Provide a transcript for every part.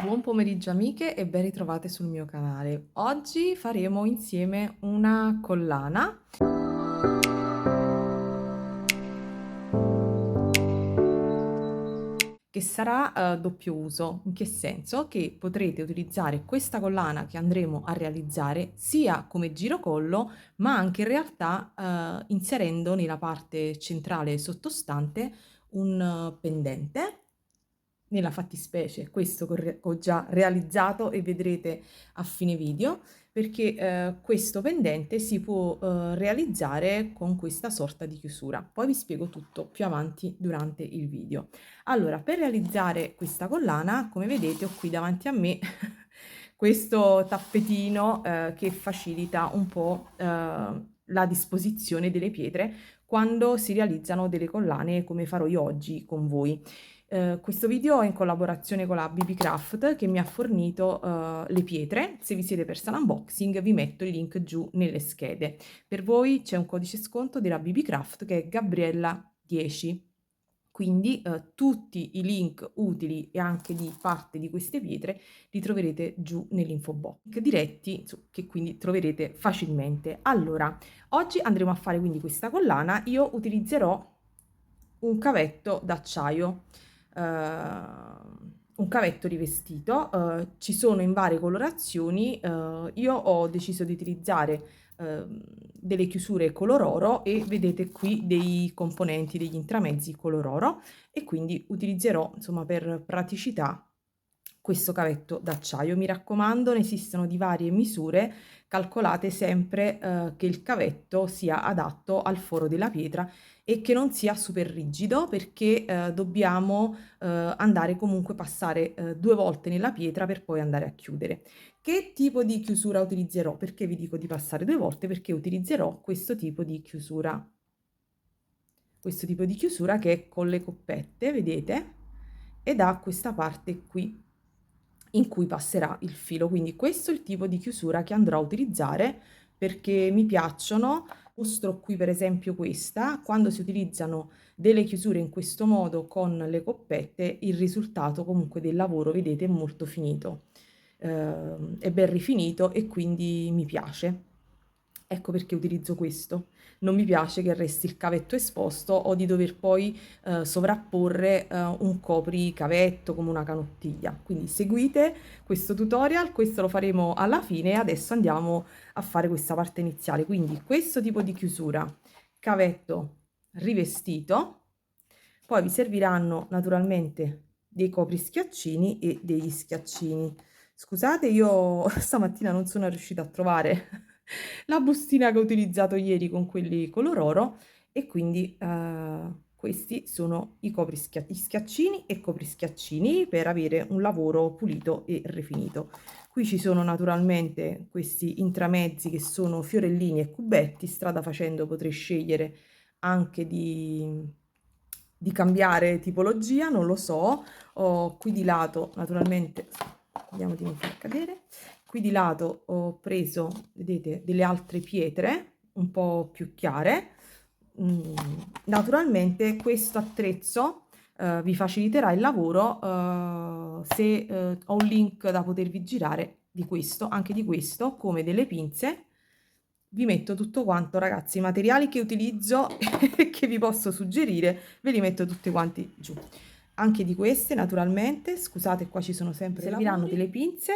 Buon pomeriggio amiche e ben ritrovate sul mio canale. Oggi faremo insieme una collana che sarà doppio uso. In che senso? Che potrete utilizzare questa collana che andremo a realizzare sia come girocollo, ma anche in realtà inserendo nella parte centrale sottostante un pendente. Nella fattispecie questo che ho già realizzato e vedrete a fine video, perché questo pendente si può realizzare con questa sorta di chiusura. Poi vi spiego tutto più avanti durante il video. Allora, per realizzare questa collana, come vedete, ho qui davanti a me questo tappetino che facilita un po' la disposizione delle pietre quando si realizzano delle collane come farò io oggi con voi. Questo video è in collaborazione con la BB Craft che mi ha fornito le pietre. Se vi siete persa l'unboxing vi metto il link giù nelle schede. Per voi c'è un codice sconto della BB Craft che è Gabriella10. Quindi tutti i link utili e anche di parte di queste pietre li troverete giù nell'info box, diretti che quindi troverete facilmente. Allora, oggi andremo a fare quindi questa collana. Io utilizzerò un cavetto d'acciaio, un cavetto rivestito, ci sono in varie colorazioni, io ho deciso di utilizzare delle chiusure color oro e vedete qui dei componenti, degli intramezzi color oro e quindi utilizzerò insomma per praticità questo cavetto d'acciaio. Mi raccomando, ne esistono di varie misure, calcolate sempre che il cavetto sia adatto al foro della pietra e che non sia super rigido perché dobbiamo andare comunque passare 2 volte nella pietra per poi andare a chiudere. Che tipo di chiusura utilizzerò? Perché vi dico di passare 2 volte? Perché utilizzerò questo tipo di chiusura. Questo tipo di chiusura che è con le coppette, vedete? Ed ha questa parte qui in cui passerà il filo. Quindi questo è il tipo di chiusura che andrò a utilizzare perché mi piacciono. Mostro qui per esempio questa, quando si utilizzano delle chiusure in questo modo con le coppette, il risultato comunque del lavoro, vedete, è molto finito, è ben rifinito e quindi mi piace. Ecco perché utilizzo questo. Non mi piace che resti il cavetto esposto o di dover poi sovrapporre un copricavetto come una canottiglia. Quindi seguite questo tutorial, questo lo faremo alla fine e adesso andiamo a fare questa parte iniziale. Quindi questo tipo di chiusura, cavetto rivestito, poi vi serviranno naturalmente dei coprischiaccini e degli schiaccini. Scusate, io stamattina non sono riuscita a trovare la bustina che ho utilizzato ieri con quelli color oro e quindi questi sono i schiaccini e coprischiaccini per avere un lavoro pulito e rifinito. Qui ci sono naturalmente questi intramezzi che sono fiorellini e cubetti. Strada facendo potrei scegliere anche di cambiare tipologia, non lo so. Ho qui di lato naturalmente, vediamo di non far cadere, qui di lato ho preso, vedete, delle altre pietre un po' più chiare. Naturalmente questo attrezzo vi faciliterà il lavoro se ho un link da potervi girare di questo, anche di questo, come delle pinze. Vi metto tutto quanto, ragazzi, i materiali che utilizzo e che vi posso suggerire, ve li metto tutti quanti giù. Anche di queste, naturalmente, scusate, qua ci sono sempre, serviranno delle pinze,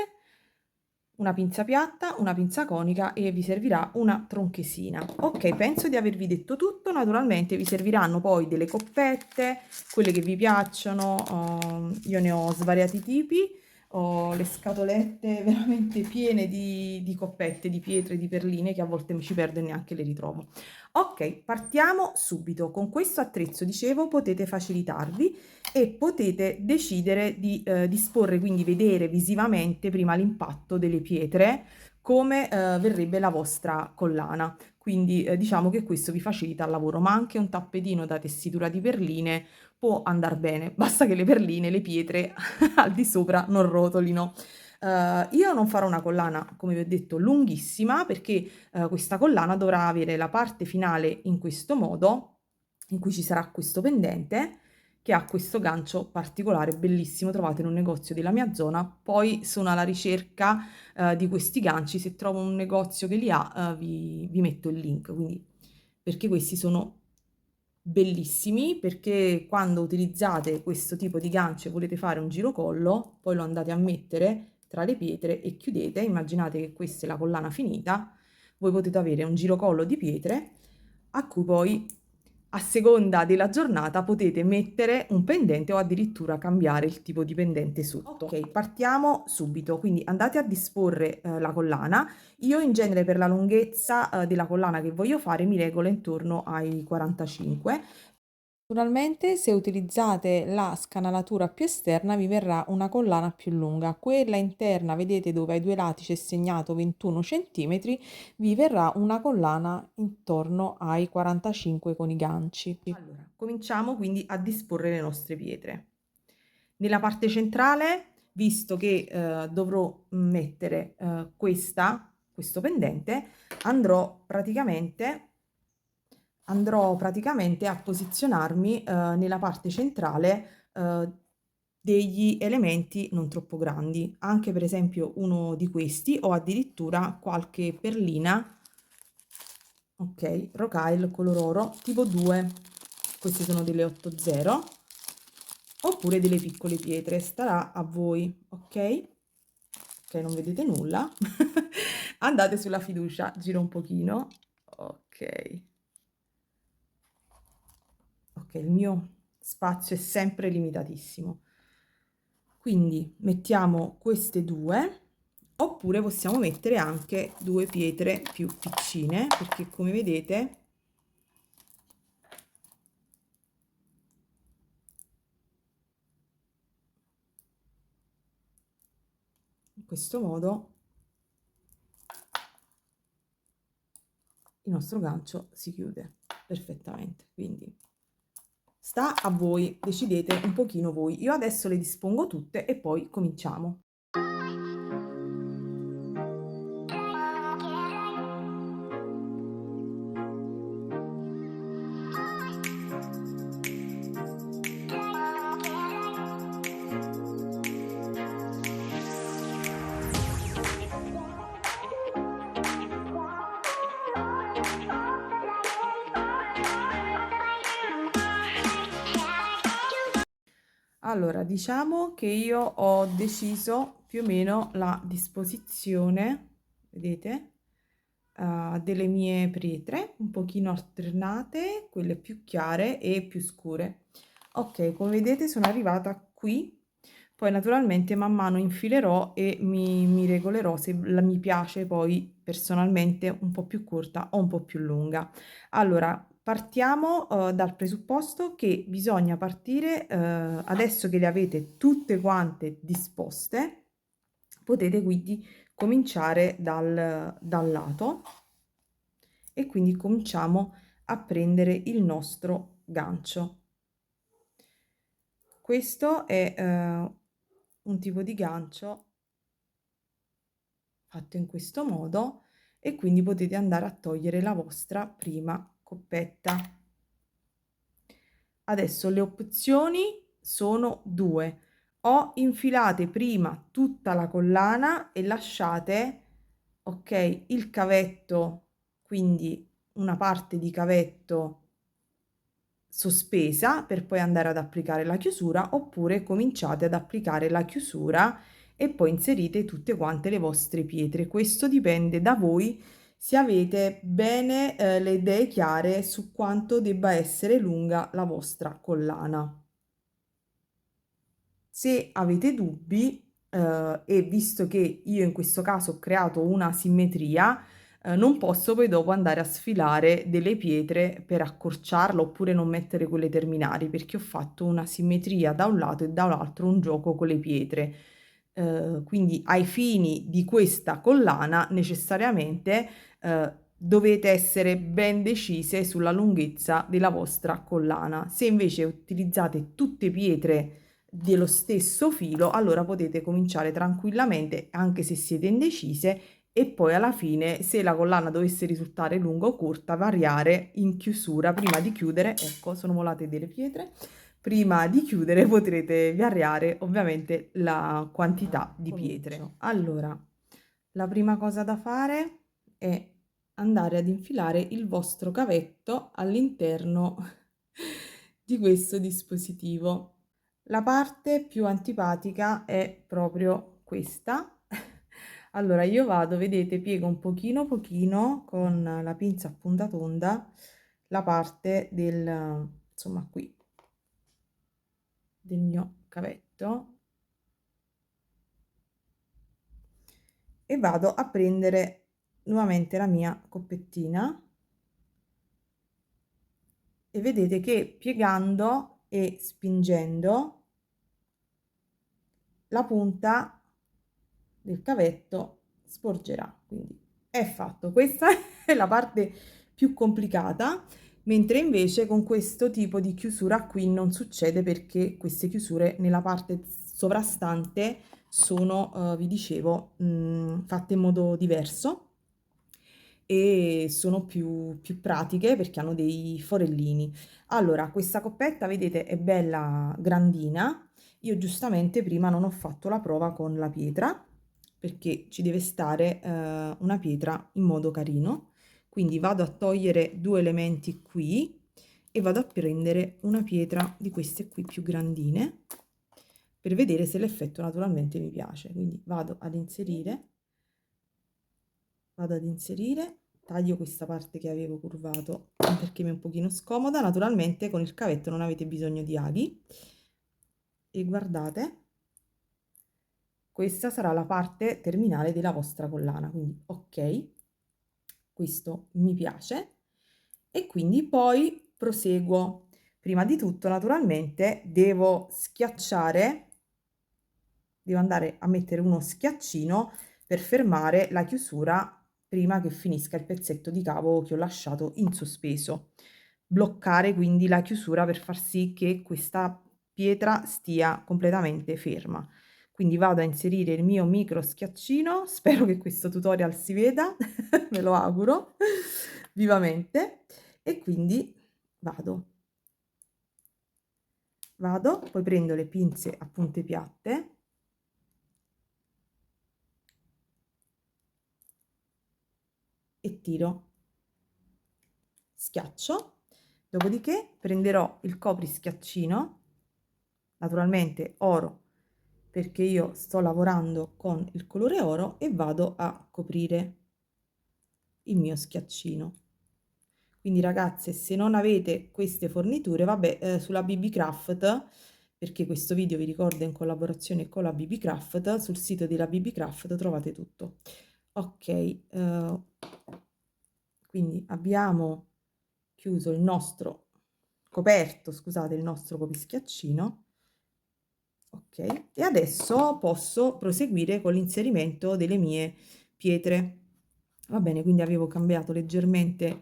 una pinza piatta, una pinza conica e vi servirà una tronchesina. Ok, penso di avervi detto tutto. Naturalmente vi serviranno poi delle coppette, quelle che vi piacciono, io ne ho svariati tipi, ho le scatolette veramente piene di coppette, di pietre, di perline che a volte mi ci perdo e neanche le ritrovo. Ok, partiamo subito. Con questo attrezzo, dicevo, potete facilitarvi e potete decidere di disporre, quindi vedere visivamente prima l'impatto delle pietre come verrebbe la vostra collana. Quindi diciamo che questo vi facilita il lavoro, ma anche un tappetino da tessitura di perline può andare bene, basta che le perline, le pietre al di sopra non rotolino. Io non farò una collana, come vi ho detto, lunghissima perché questa collana dovrà avere la parte finale in questo modo, in cui ci sarà questo pendente che ha questo gancio particolare, bellissimo, trovato in un negozio della mia zona. Poi sono alla ricerca di questi ganci, se trovo un negozio che li ha vi metto il link, quindi perché questi sono bellissimi, perché quando utilizzate questo tipo di gancio e volete fare un girocollo, poi lo andate a mettere tra le pietre e chiudete. Immaginate che questa è la collana finita, voi potete avere un girocollo di pietre a cui poi a seconda della giornata potete mettere un pendente o addirittura cambiare il tipo di pendente sotto. Ok, partiamo subito, quindi andate a disporre la collana. Io in genere per la lunghezza della collana che voglio fare mi regolo intorno ai 45. Naturalmente, se utilizzate la scanalatura più esterna vi verrà una collana più lunga. Quella interna, vedete dove ai due lati c'è segnato 21 cm, vi verrà una collana intorno ai 45 con i ganci. Allora, cominciamo quindi a disporre le nostre pietre. Nella parte centrale, visto che dovrò mettere questo pendente, andrò praticamente a posizionarmi nella parte centrale degli elementi non troppo grandi, anche per esempio uno di questi o addirittura qualche perlina, ok, rocaille color oro tipo 2, queste sono delle 80, oppure delle piccole pietre, starà a voi, ok? Ok, non vedete nulla, andate sulla fiducia, giro un pochino, ok. Ok, il mio spazio è sempre limitatissimo. Quindi mettiamo queste due, oppure possiamo mettere anche due pietre più piccine, perché come vedete in questo modo il nostro gancio si chiude perfettamente. Quindi sta a voi, decidete un pochino voi. Io adesso le dispongo tutte e poi cominciamo. Allora, diciamo che io ho deciso più o meno la disposizione, vedete, delle mie pietre, un pochino alternate, quelle più chiare e più scure. Ok, come vedete sono arrivata qui, poi naturalmente man mano infilerò e mi regolerò se mi piace poi personalmente un po' più corta o un po' più lunga. Allora, partiamo dal presupposto che bisogna partire, adesso che le avete tutte quante disposte, potete quindi cominciare dal lato e quindi cominciamo a prendere il nostro gancio. Questo è un tipo di gancio fatto in questo modo e quindi potete andare a togliere la vostra prima coppetta. Adesso le opzioni sono due: o infilate prima tutta la collana e lasciate, ok, il cavetto, quindi una parte di cavetto sospesa per poi andare ad applicare la chiusura, oppure cominciate ad applicare la chiusura e poi inserite tutte quante le vostre pietre. Questo dipende da voi, se avete bene le idee chiare su quanto debba essere lunga la vostra collana. Se avete dubbi, e visto che io in questo caso ho creato una simmetria, non posso poi dopo andare a sfilare delle pietre per accorciarla oppure non mettere quelle terminali, perché ho fatto una simmetria da un lato e dall'altro un gioco con le pietre. Quindi ai fini di questa collana necessariamente dovete essere ben decise sulla lunghezza della vostra collana. Se invece utilizzate tutte pietre dello stesso filo, allora potete cominciare tranquillamente anche se siete indecise e poi alla fine, se la collana dovesse risultare lunga o corta, variare in chiusura prima di chiudere. Ecco, sono volate delle pietre. prima di chiudere potrete variare ovviamente la quantità di pietre. Allora, la prima cosa da fare è andare ad infilare il vostro cavetto all'interno di questo dispositivo. La parte più antipatica è proprio questa. Allora io vado, vedete, piego un pochino con la pinza a punta tonda la parte del, insomma, qui del mio cavetto e vado a prendere nuovamente la mia coppettina e vedete che piegando e spingendo la punta del cavetto sporgerà. Quindi è fatto. Questa è la parte più complicata, mentre invece con questo tipo di chiusura qui non succede perché queste chiusure nella parte sovrastante sono, vi dicevo, fatte in modo diverso e sono più pratiche perché hanno dei forellini. Allora, questa coppetta, vedete, è bella grandina. Io giustamente prima non ho fatto la prova con la pietra perché ci deve stare una pietra in modo carino. Quindi vado a togliere due elementi qui e vado a prendere una pietra di queste qui più grandine per vedere se l'effetto naturalmente mi piace. Quindi vado ad inserire, taglio questa parte che avevo curvato perché mi è un pochino scomoda. Naturalmente con il cavetto non avete bisogno di aghi e guardate, questa sarà la parte terminale della vostra collana. Quindi ok, questo mi piace e quindi poi proseguo. Prima di tutto naturalmente devo schiacciare, devo andare a mettere uno schiaccino per fermare la chiusura prima che finisca il pezzetto di cavo che ho lasciato in sospeso. Bloccare quindi la chiusura per far sì che questa pietra stia completamente ferma. Quindi vado a inserire il mio micro schiaccino, spero che questo tutorial si veda, me lo auguro vivamente, e quindi vado, poi prendo le pinze a punte piatte e tiro, schiaccio, dopodiché prenderò il coprischiaccino, naturalmente oro perché io sto lavorando con il colore oro, e vado a coprire il mio schiaccino. Quindi ragazze, se non avete queste forniture, vabbè, sulla BB Craft, perché questo video vi ricordo è in collaborazione con la BB Craft, sul sito della BB Craft trovate tutto. Ok, quindi abbiamo chiuso il nostro coperto, scusate, il nostro copischiaccino. Ok, e adesso posso proseguire con l'inserimento delle mie pietre. Va bene, quindi avevo cambiato leggermente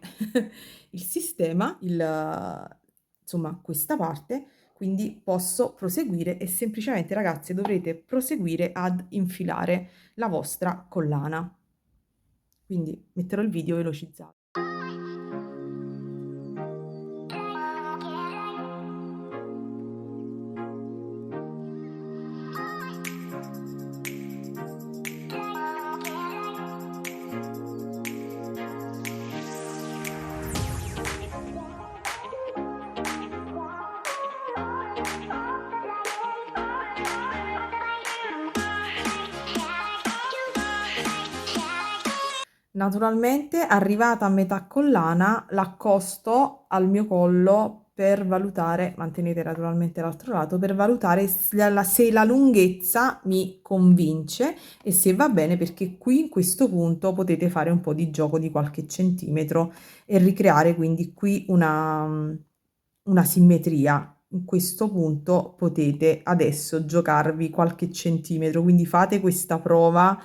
il sistema, insomma, questa parte, quindi posso proseguire e semplicemente, ragazze, dovrete proseguire ad infilare la vostra collana. Quindi metterò il video velocizzato. Naturalmente, arrivata a metà collana, l'accosto al mio collo per valutare, mantenete naturalmente l'altro lato, per valutare se la lunghezza mi convince e se va bene, perché qui in questo punto potete fare un po' di gioco di qualche centimetro e ricreare quindi qui una simmetria. In questo punto potete adesso giocarvi qualche centimetro, quindi fate questa prova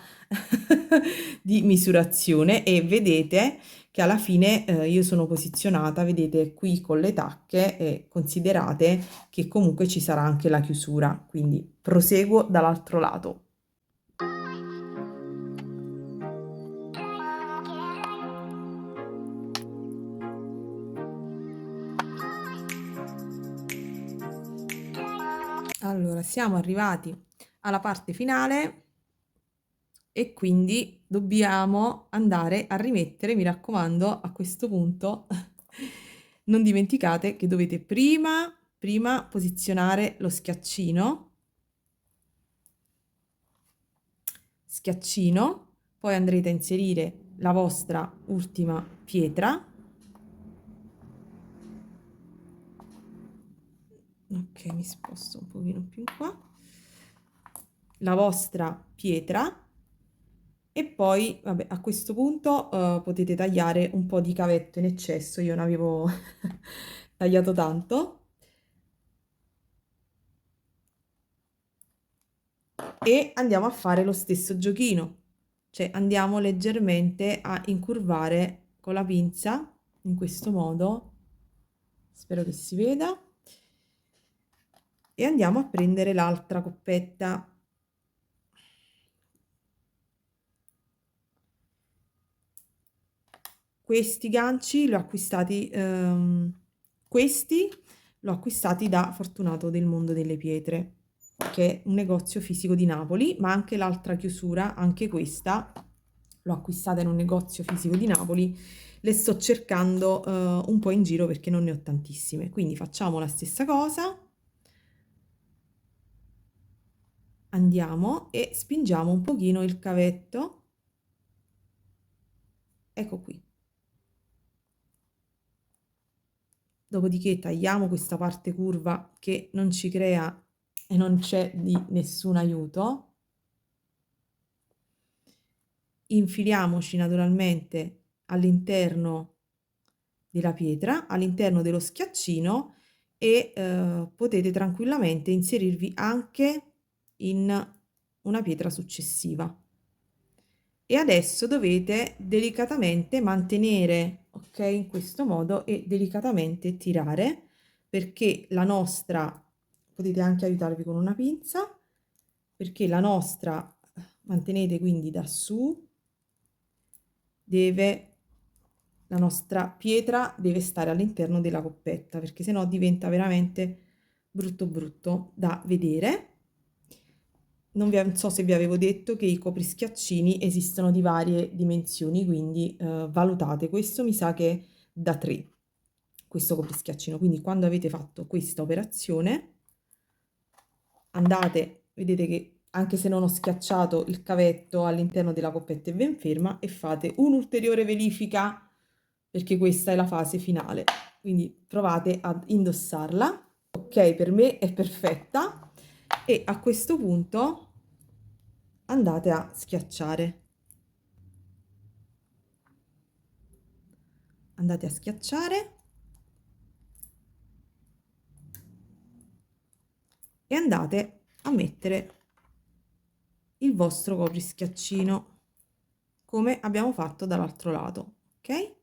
di misurazione e vedete che alla fine io sono posizionata, vedete, qui con le tacche, e considerate che comunque ci sarà anche la chiusura, quindi proseguo dall'altro lato. Allora, siamo arrivati alla parte finale e quindi dobbiamo andare a rimettere, mi raccomando, a questo punto non dimenticate che dovete prima posizionare lo schiaccino, poi andrete a inserire la vostra ultima pietra. Ok, mi sposto un pochino più in qua. La vostra pietra. E poi, vabbè, a questo punto potete tagliare un po' di cavetto in eccesso, io ne avevo tagliato tanto. E andiamo a fare lo stesso giochino, cioè andiamo leggermente a incurvare con la pinza, in questo modo, spero che si veda, e andiamo a prendere l'altra coppetta. Questi ganci li ho acquistati, questi l'ho acquistati da Fortunato del Mondo delle Pietre, che è un negozio fisico di Napoli, ma anche l'altra chiusura, anche questa, l'ho acquistata in un negozio fisico di Napoli, le sto cercando un po' in giro perché non ne ho tantissime. Quindi facciamo la stessa cosa, andiamo e spingiamo un pochino il cavetto, ecco qui. Dopodiché tagliamo questa parte curva che non ci crea e non c'è di nessun aiuto. Infiliamoci naturalmente all'interno della pietra, all'interno dello schiaccino e potete tranquillamente inserirvi anche in una pietra successiva. E adesso dovete delicatamente mantenere, ok, in questo modo e delicatamente tirare perché la nostra, potete anche aiutarvi con una pinza, perché la nostra, mantenete quindi da su, la nostra pietra deve stare all'interno della coppetta perché sennò diventa veramente brutto brutto da vedere. Non so se vi avevo detto che i coprischiaccini esistono di varie dimensioni, quindi valutate. Questo mi sa che è da 3, questo coprischiaccino. Quindi quando avete fatto questa operazione, andate, vedete che anche se non ho schiacciato il cavetto all'interno della coppetta è ben ferma e fate un'ulteriore verifica perché questa è la fase finale. Quindi provate ad indossarla. Ok, per me è perfetta e a questo punto andate a schiacciare. Andate a schiacciare e andate a mettere il vostro coprischiaccino come abbiamo fatto dall'altro lato, ok?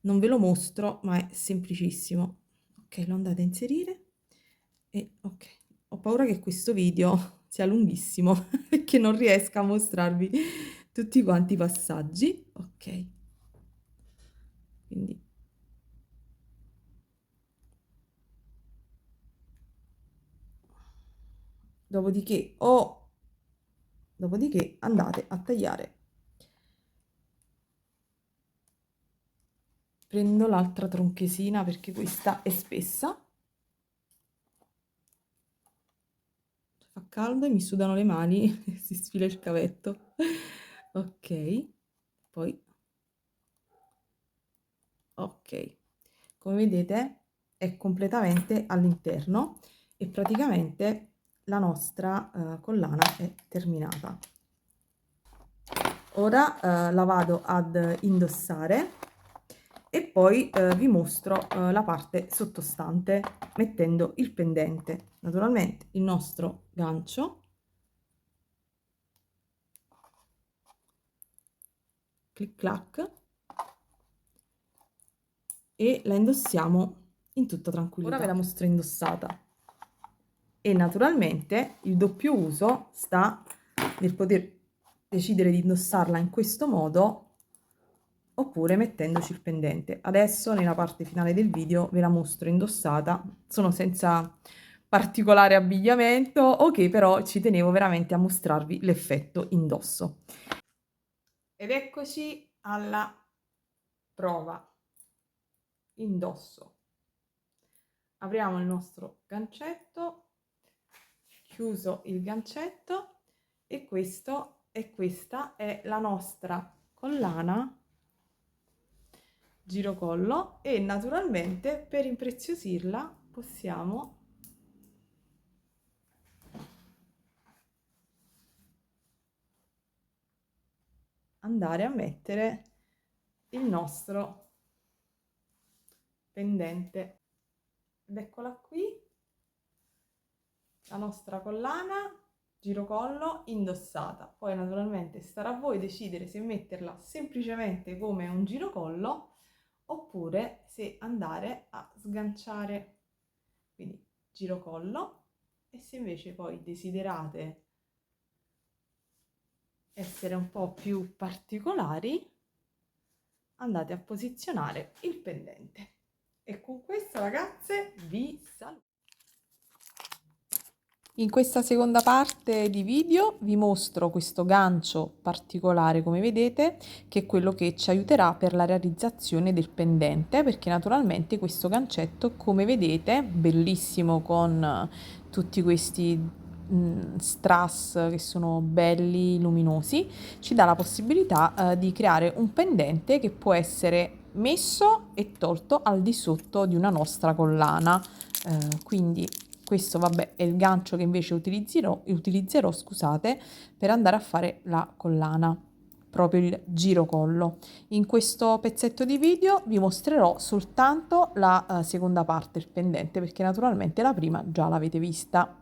Non ve lo mostro, ma è semplicissimo. Ok, lo andate a inserire e ok. Ho paura che questo video sia lunghissimo e che non riesca a mostrarvi tutti quanti i passaggi. Ok. Quindi dopodiché andate a tagliare. Prendo l'altra tronchesina perché questa è spessa. Fa caldo e mi sudano le mani e si sfila il cavetto. Ok, poi ok. Come vedete è completamente all'interno e praticamente la nostra collana è terminata. Ora la vado ad indossare e poi vi mostro la parte sottostante mettendo il pendente. Naturalmente il nostro gancio, clic clac, e la indossiamo in tutta tranquillità. Ora ve la mostro indossata e naturalmente il doppio uso sta nel poter decidere di indossarla in questo modo oppure mettendoci il pendente. Adesso nella parte finale del video ve la mostro indossata, sono senza particolare abbigliamento o che però ci tenevo veramente a mostrarvi l'effetto indosso. Ed eccoci alla prova indosso. Apriamo il nostro gancetto, chiuso il gancetto, e questa è la nostra collana girocollo, e naturalmente per impreziosirla possiamo andare a mettere il nostro pendente. Ed eccola qui, la nostra collana girocollo indossata. Poi naturalmente starà a voi decidere se metterla semplicemente come un girocollo oppure se andare a sganciare, quindi girocollo. E se invece poi desiderate essere un po' più particolari, andate a posizionare il pendente. E con questo, ragazze, vi saluto. In questa seconda parte di video vi mostro questo gancio particolare, come vedete, che è quello che ci aiuterà per la realizzazione del pendente, perché naturalmente questo gancetto, come vedete, bellissimo, con tutti questi strass che sono belli luminosi, ci dà la possibilità di creare un pendente che può essere messo e tolto al di sotto di una nostra collana. Quindi questo, vabbè, è il gancio che invece utilizzerò, scusate, per andare a fare la collana, proprio il girocollo. In questo pezzetto di video vi mostrerò soltanto la seconda parte, il pendente, perché naturalmente la prima già l'avete vista.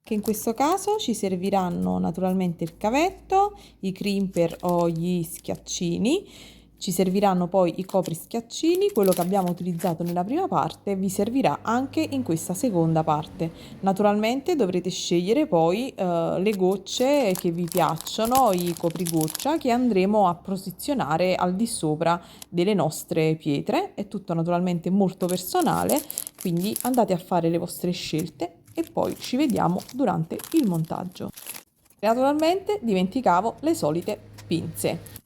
Che in questo caso ci serviranno naturalmente il cavetto, i crimper o gli schiaccini. Ci serviranno poi i coprischiaccini, quello che abbiamo utilizzato nella prima parte vi servirà anche in questa seconda parte. Naturalmente dovrete scegliere poi le gocce che vi piacciono, i coprigoccia che andremo a posizionare al di sopra delle nostre pietre. È tutto naturalmente molto personale, quindi andate a fare le vostre scelte e poi ci vediamo durante il montaggio. Naturalmente dimenticavo le solite pinze.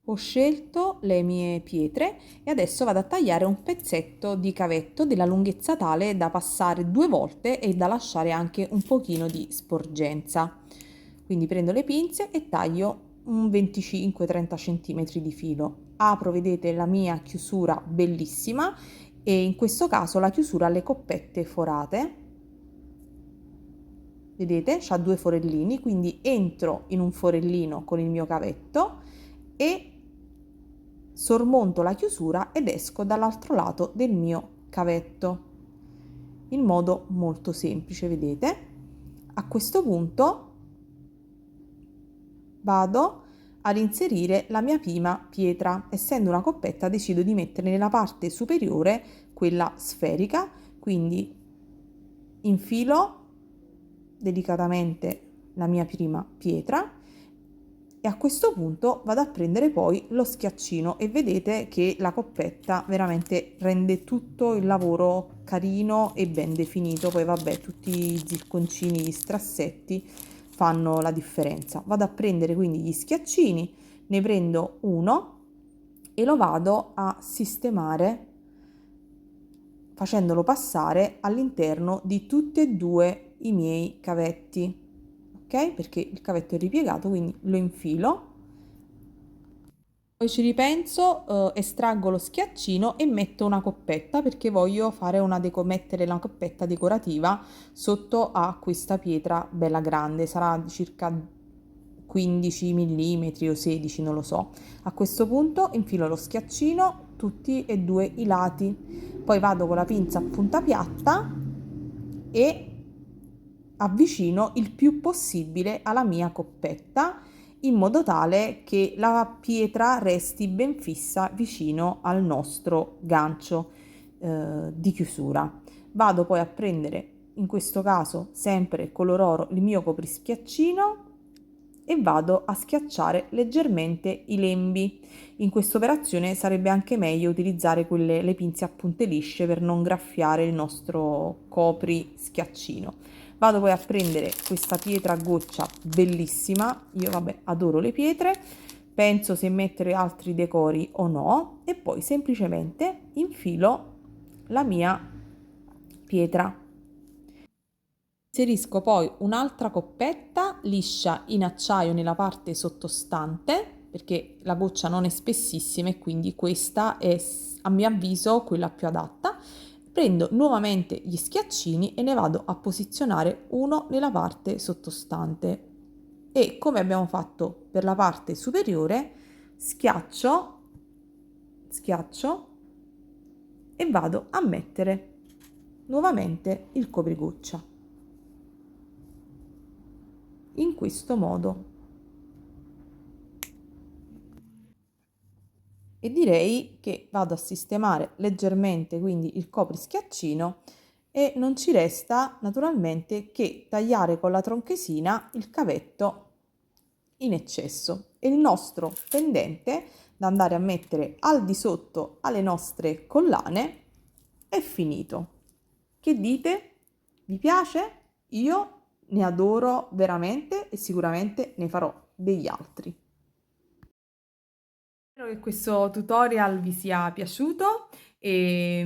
Ho scelto le mie pietre e adesso vado a tagliare un pezzetto di cavetto della lunghezza tale da passare 2 volte e da lasciare anche un pochino di sporgenza. Quindi prendo le pinze e taglio un 25-30 cm di filo. Apro, vedete, la mia chiusura bellissima, e in questo caso la chiusura alle coppette forate. Vedete, c'ha 2 forellini, quindi entro in un forellino con il mio cavetto e sormonto la chiusura ed esco dall'altro lato del mio cavetto in modo molto semplice. Vedete, a questo punto vado ad inserire la mia prima pietra. Essendo una coppetta, decido di mettere nella parte superiore quella sferica, quindi infilo delicatamente la mia prima pietra e a questo punto vado a prendere poi lo schiaccino, e vedete che la coppetta veramente rende tutto il lavoro carino e ben definito. Poi vabbè, tutti i zirconcini, gli strassetti fanno la differenza. Vado a prendere quindi gli schiaccini, ne prendo uno e lo vado a sistemare facendolo passare all'interno di tutti e due i miei cavetti, ok? Perché il cavetto è ripiegato, quindi lo infilo. Poi ci ripenso, estraggo lo schiaccino e metto una coppetta, perché voglio fare mettere una coppetta decorativa sotto a questa pietra bella grande, sarà di circa 15 mm o 16, non lo so. A questo punto infilo lo schiaccino tutti e due i lati, poi vado con la pinza a punta piatta e avvicino il più possibile alla mia coppetta, in modo tale che la pietra resti ben fissa vicino al nostro gancio di chiusura. Vado poi a prendere, in questo caso sempre color oro, il mio coprischiaccino e vado a schiacciare leggermente i lembi. In questa operazione sarebbe anche meglio utilizzare le pinze a punte lisce per non graffiare il nostro copri schiaccino. Vado poi a prendere questa pietra a goccia bellissima, io vabbè adoro le pietre, penso se mettere altri decori o no, e poi semplicemente infilo la mia pietra. Inserisco poi un'altra coppetta liscia in acciaio nella parte sottostante, perché la goccia non è spessissima e quindi questa è a mio avviso quella più adatta. Prendo nuovamente gli schiaccini e ne vado a posizionare uno nella parte sottostante e, come abbiamo fatto per la parte superiore, schiaccio e vado a mettere nuovamente il coprigoccia in questo modo. E direi che vado a sistemare leggermente quindi il coprischiaccino e non ci resta naturalmente che tagliare con la tronchesina il cavetto in eccesso e il nostro pendente da andare a mettere al di sotto alle nostre collane è finito. Che dite? Vi piace? Io ne adoro veramente e sicuramente ne farò degli altri. Spero che questo tutorial vi sia piaciuto e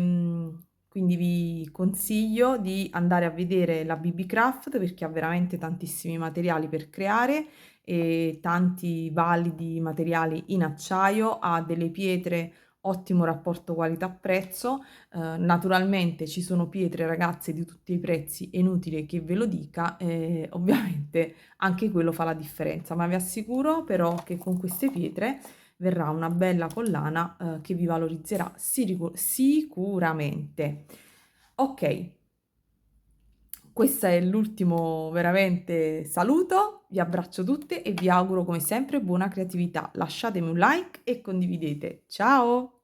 quindi vi consiglio di andare a vedere la BB Craft perché ha veramente tantissimi materiali per creare e tanti validi materiali in acciaio, ha delle pietre ottimo rapporto qualità-prezzo. Naturalmente ci sono pietre, ragazze, di tutti i prezzi, è inutile che ve lo dica, ovviamente anche quello fa la differenza, ma vi assicuro però che con queste pietre verrà una bella collana che vi valorizzerà sicuramente. Ok, questo è l'ultimo veramente saluto, vi abbraccio tutte e vi auguro come sempre buona creatività. Lasciatemi un like e condividete. Ciao!